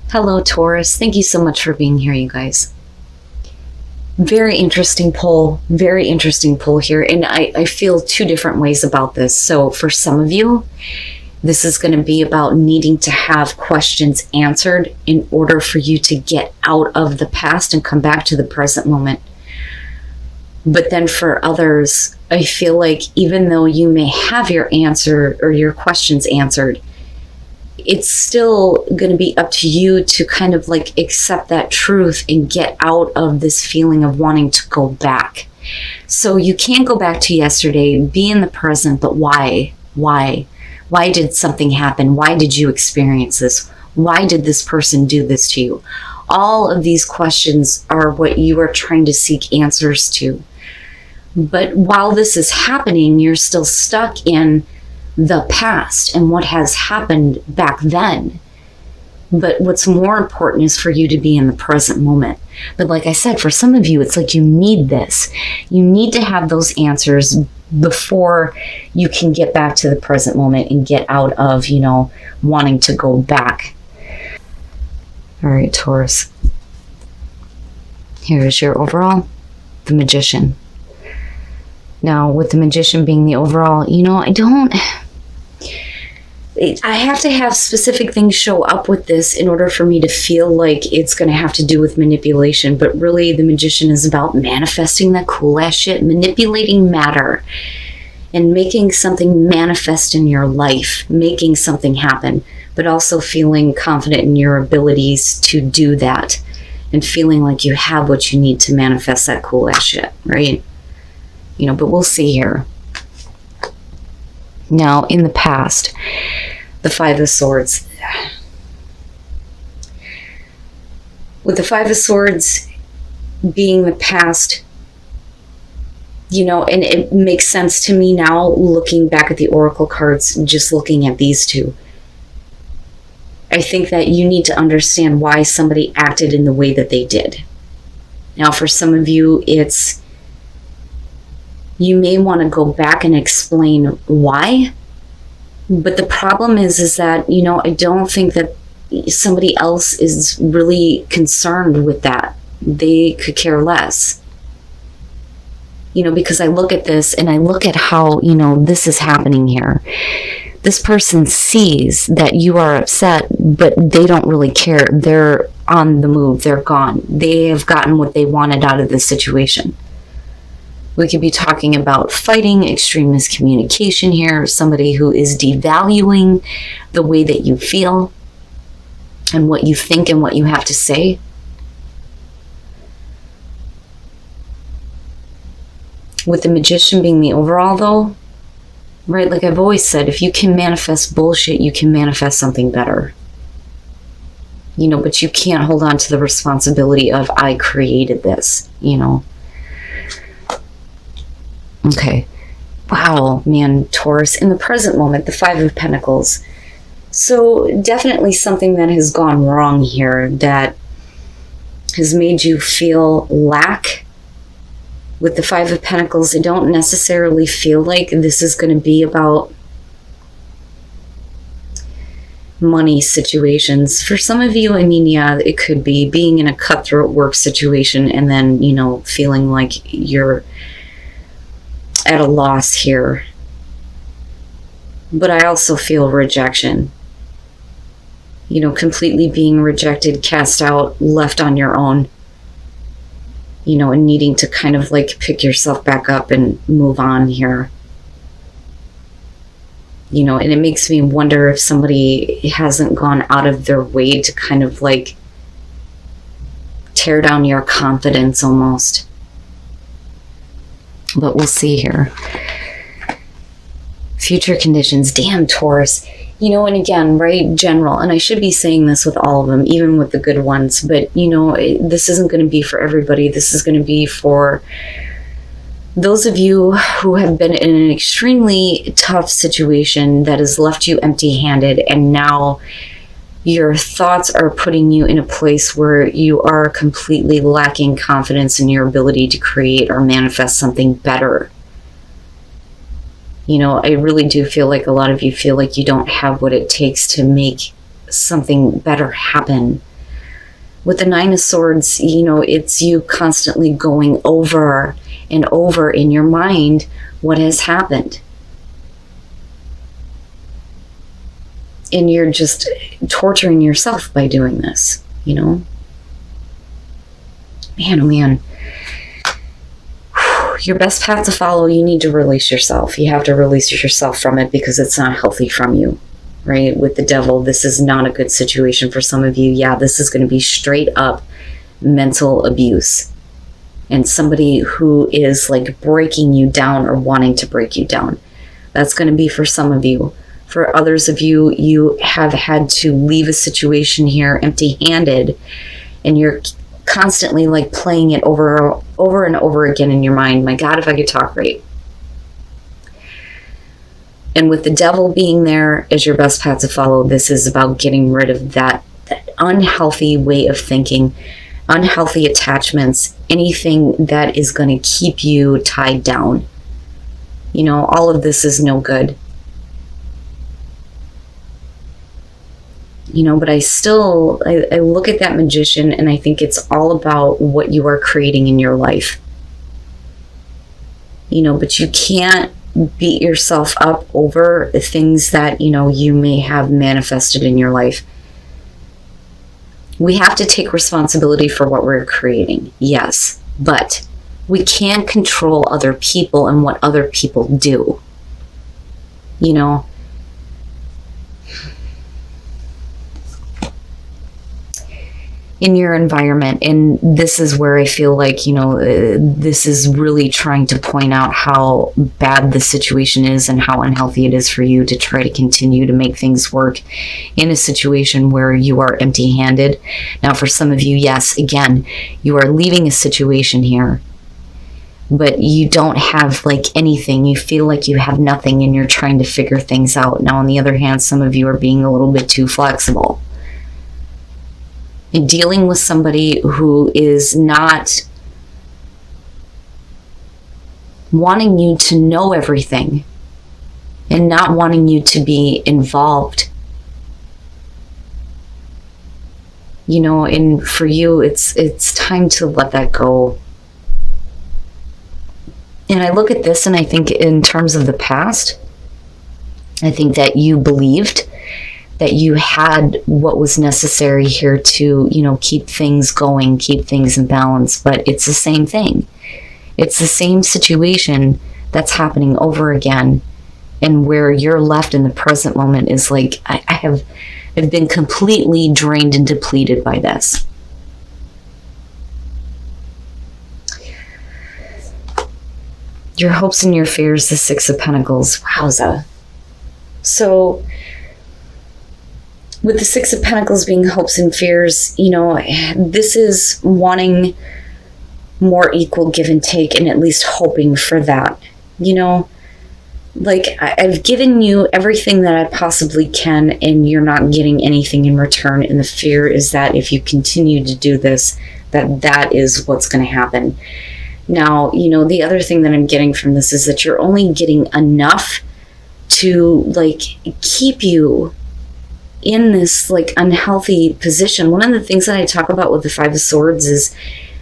Hello, Taurus. Thank you so much for being here, you guys. Very interesting pull. Very interesting pull here. And I feel two different ways about this. So for some of you, this is going to be about needing to have questions answered in order for you to get out of the past and come back to the present moment. But then for others, I feel like even though you may have your answer or your questions answered, it's still going to be up to you to kind of like accept that truth and get out of this feeling of wanting to go back. So you can't go back to yesterday, be in the present, but why? Why? Why did something happen? Why did you experience this? Why did this person do this to you? All of these questions are what you are trying to seek answers to. But while this is happening, you're still stuck in the past and what has happened back then. But what's more important is for you to be in the present moment. But like I said, for some of you, it's like you need this. You need to have those answers before you can get back to the present moment and get out of, wanting to go back. All right, Taurus. Here is your overall, the Magician. Now, with the Magician being the overall, I have to have specific things show up with this in order for me to feel like it's going to have to do with manipulation. But really, the Magician is about manifesting that cool ass shit, manipulating matter, and making something manifest in your life, making something happen, but also feeling confident in your abilities to do that and feeling like you have what you need to manifest that cool ass shit, right? But we'll see here. Now, in the past, the Five of Swords. With the Five of Swords being the past, and it makes sense to me now looking back at the Oracle cards, just looking at these two. I think that you need to understand why somebody acted in the way that they did. Now, for some of you, you may want to go back and explain why. But the problem is that, I don't think that somebody else is really concerned with that. They could care less. Because I look at this and I look at how, this is happening here. This person sees that you are upset, but they don't really care. They're on the move. They're gone. They have gotten what they wanted out of this situation. We could be talking about fighting, extreme miscommunication here, somebody who is devaluing the way that you feel and what you think and what you have to say. With the Magician being the overall though, right, like I've always said, if you can manifest bullshit, you can manifest something better. But you can't hold on to the responsibility of, I created this, Okay. Wow, man, Taurus. In the present moment, the Five of Pentacles. So definitely something that has gone wrong here that has made you feel lack. With the Five of Pentacles, I don't necessarily feel like this is going to be about money situations. For some of you, yeah, it could be being in a cutthroat work situation and then, feeling like you're at a loss here. But I also feel rejection. Completely being rejected, cast out, left on your own. And needing to kind of like pick yourself back up and move on here. And it makes me wonder if somebody hasn't gone out of their way to kind of like tear down your confidence almost. But we'll see here. Future conditions. Damn, Taurus. And again, right, general. And I should be saying this with all of them, even with the good ones. But, this isn't going to be for everybody. This is going to be for those of you who have been in an extremely tough situation that has left you empty-handed. And now your thoughts are putting you in a place where you are completely lacking confidence in your ability to create or manifest something better. I really do feel like a lot of you feel like you don't have what it takes to make something better happen. With the Nine of Swords, it's you constantly going over and over in your mind what has happened. And you're just torturing yourself by doing this, Man, oh man. Your best path to follow, you need to release yourself. You have to release yourself from it because it's not healthy from you, right? With the Devil, this is not a good situation for some of you. Yeah, this is going to be straight up mental abuse. And somebody who is like breaking you down or wanting to break you down. That's going to be for some of you. For others of you, you have had to leave a situation here empty-handed, and you're constantly like playing it over and over again in your mind. My God, if I could talk right. And with the Devil being there as your best path to follow, this is about getting rid of that unhealthy way of thinking, unhealthy attachments, anything that is going to keep you tied down. All of this is no good. But I look at that Magician and I think it's all about what you are creating in your life. But you can't beat yourself up over the things that, you may have manifested in your life. We have to take responsibility for what we're creating, yes, but we can't control other people and what other people do. In your environment. And this is where I feel like, this is really trying to point out how bad the situation is and how unhealthy it is for you to try to continue to make things work in a situation where you are empty-handed. Now, for some of you, yes, again, you are leaving a situation here, but you don't have like anything. You feel like you have nothing and you're trying to figure things out. Now, on the other hand, some of you are being a little bit too flexible. And dealing with somebody who is not wanting you to know everything and not wanting you to be involved. And for you, it's time to let that go. And I look at this and I think in terms of the past, I think that you believed that you had what was necessary here to, keep things going, keep things in balance. But it's the same thing. It's the same situation that's happening over again. And where you're left in the present moment is like, I've been completely drained and depleted by this. Your hopes and your fears, the Six of Pentacles. Wowza. So, with the Six of Pentacles being hopes and fears, this is wanting more equal give and take and at least hoping for that. Like I've given you everything that I possibly can and you're not getting anything in return. And the fear is that if you continue to do this, that is what's going to happen. Now, the other thing that I'm getting from this is that you're only getting enough to like keep you in this like unhealthy position. One of the things that I talk about with the Five of Swords is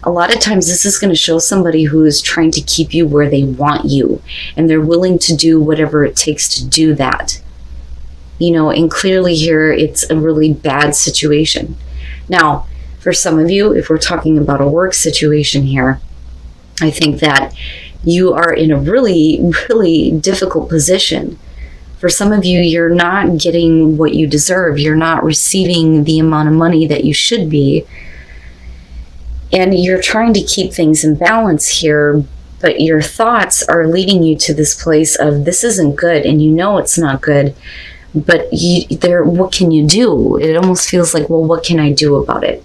a lot of times this is going to show somebody who is trying to keep you where they want you, and they're willing to do whatever it takes to do that. And clearly here it's a really bad situation. Now, for some of you, if we're talking about a work situation here, I think that you are in a really, really difficult position. For some of you, you're not getting what you deserve. You're not receiving the amount of money that you should be. And you're trying to keep things in balance here, but your thoughts are leading you to this place of this isn't good, and it's not good, but what can you do? It almost feels like, well, what can I do about it?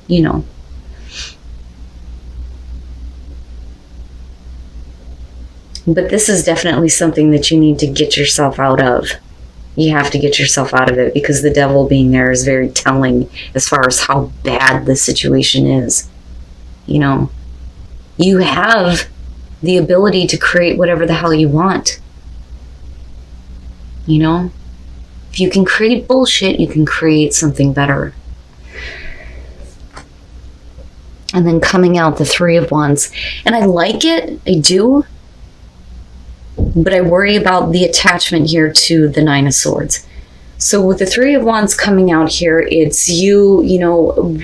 But this is definitely something that you need to get yourself out of. You have to get yourself out of it because the Devil being there is very telling as far as how bad the situation is. You have the ability to create whatever the hell you want. If you can create bullshit, you can create something better. And then coming out the Three of Wands. And I like it, I do. But I worry about the attachment here to the Nine of Swords. So with the Three of Wands coming out here, it's you,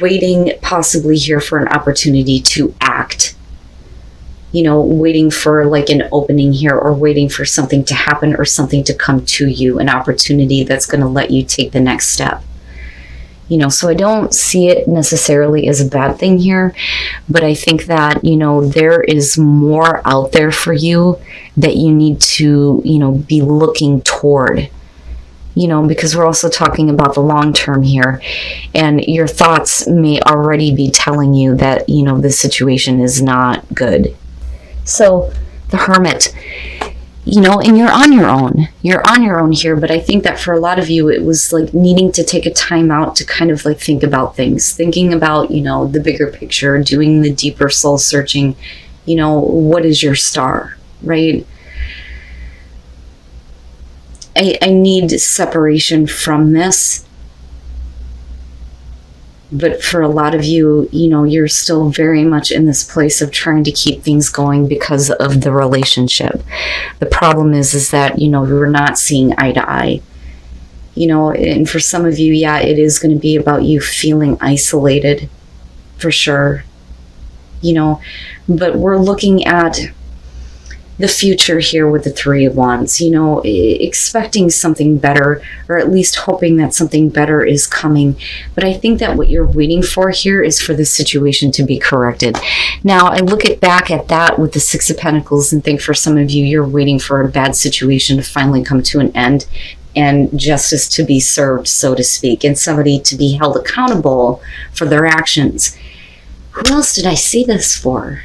waiting possibly here for an opportunity to act. Waiting for like an opening here, or waiting for something to happen or something to come to you, an opportunity that's going to let you take the next step. So I don't see it necessarily as a bad thing here, but I think that, there is more out there for you that you need to, be looking toward, because we're also talking about the long term here, and your thoughts may already be telling you that, this situation is not good. So the Hermit, and you're on your own. You're on your own here, but I think that for a lot of you, it was like needing to take a time out to kind of like think about things, thinking about, the bigger picture, doing the deeper soul searching, what is your star, right? I need separation from this. But for a lot of you, you're still very much in this place of trying to keep things going because of the relationship. The problem is that, we're not seeing eye to eye. And for some of you, yeah, it is going to be about you feeling isolated, for sure. But we're looking at the future here with the Three of Wands, expecting something better, or at least hoping that something better is coming. But I think that what you're waiting for here is for the situation to be corrected. Now, I look back at that with the Six of Pentacles and think for some of you, you're waiting for a bad situation to finally come to an end and justice to be served, so to speak, and somebody to be held accountable for their actions. Who else did I see this for?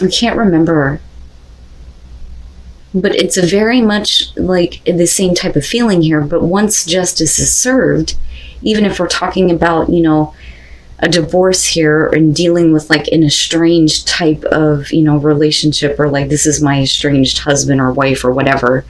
I can't remember, but it's a very much like the same type of feeling here. But once justice is served, even if we're talking about, a divorce here and dealing with like an estranged type of, relationship, or like this is my estranged husband or wife or whatever,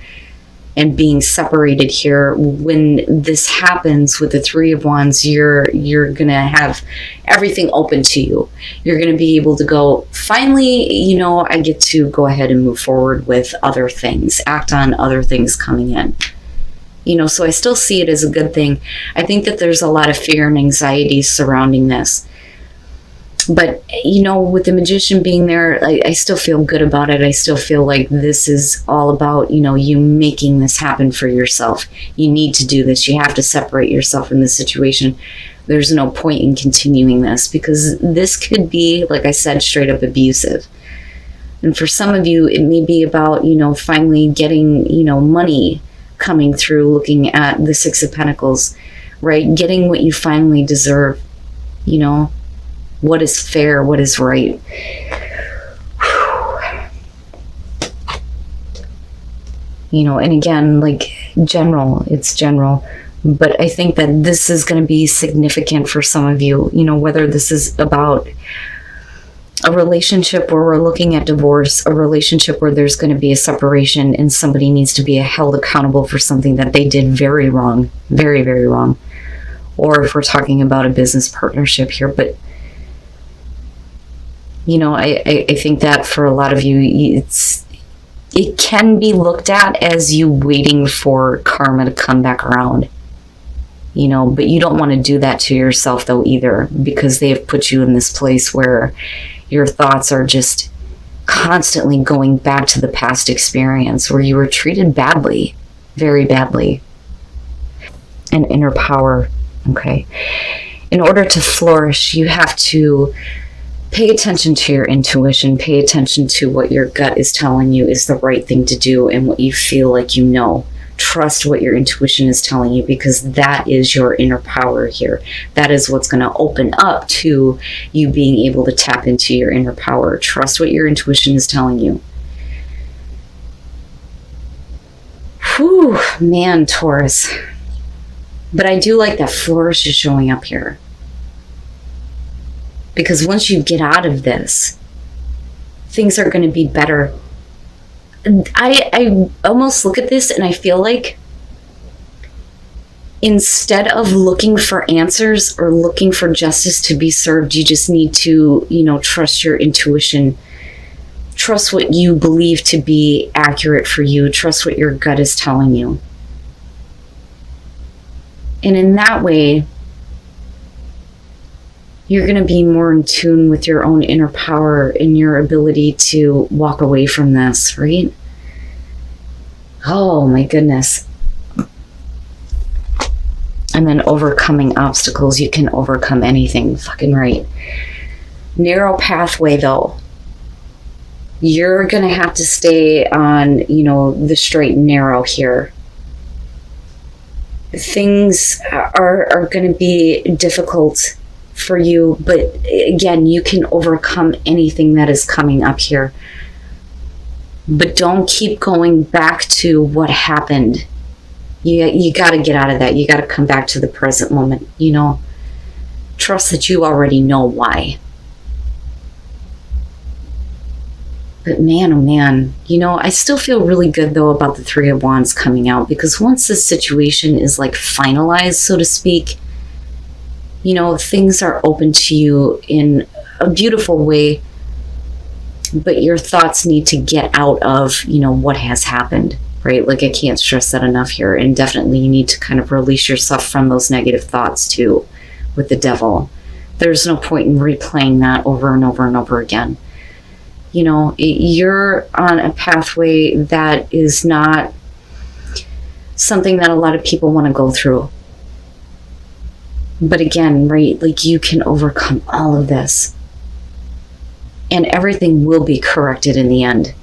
and being separated here, when this happens with the Three of Wands, you're going to have everything open to you. You're going to be able to go, finally, I get to go ahead and move forward with other things, act on other things coming in. So I still see it as a good thing. I think that there's a lot of fear and anxiety surrounding this. But, with the Magician being there, I still feel good about it. I still feel like this is all about, you making this happen for yourself. You need to do this. You have to separate yourself from this situation. There's no point in continuing this, because this could be, like I said, straight up abusive. And for some of you, it may be about, finally getting, money coming through, looking at the Six of Pentacles, right? Getting what you finally deserve, what is fair, what is right. And again, like it's general, but I think that this is going to be significant for some of you, whether this is about a relationship where we're looking at divorce, a relationship where there's going to be a separation and somebody needs to be held accountable for something that they did very wrong, very, very wrong. Or if we're talking about a business partnership here, but I think that for a lot of you, it can be looked at as you waiting for karma to come back around, but you don't want to do that to yourself though either, because they have put you in this place where your thoughts are just constantly going back to the past experience where you were treated badly, very badly. And inner power, okay. In order to flourish, you have to pay attention to your intuition, pay attention to what your gut is telling you is the right thing to do and what you feel like Trust what your intuition is telling you, because that is your inner power here. That is what's going to open up to you being able to tap into your inner power. Trust what your intuition is telling you. Whew, man, Taurus. But I do like that flourish is showing up here. Because once you get out of this, things are going to be better. I almost look at this and I feel like instead of looking for answers or looking for justice to be served, you just need to, trust your intuition. Trust what you believe to be accurate for you. Trust what your gut is telling you. And in that way, you're going to be more in tune with your own inner power and your ability to walk away from this, right? Oh my goodness. And then overcoming obstacles. You can overcome anything. Fucking right. Narrow pathway though. You're going to have to stay on, the straight and narrow here. Things are going to be difficult for you, but again, you can overcome anything that is coming up here. But don't keep going back to what happened. You got to get out of that. You got to come back to the present moment, Trust that you already know why. But man, oh man, I still feel really good though about the Three of Wands coming out, because once this situation is like finalized, so to speak, things are open to you in a beautiful way, but your thoughts need to get out of, what has happened, right? Like I can't stress that enough here. And definitely you need to kind of release yourself from those negative thoughts too with the Devil. There's no point in replaying that over and over and over again. You're on a pathway that is not something that a lot of people want to go through. But again, right, like you can overcome all of this. And everything will be corrected in the end.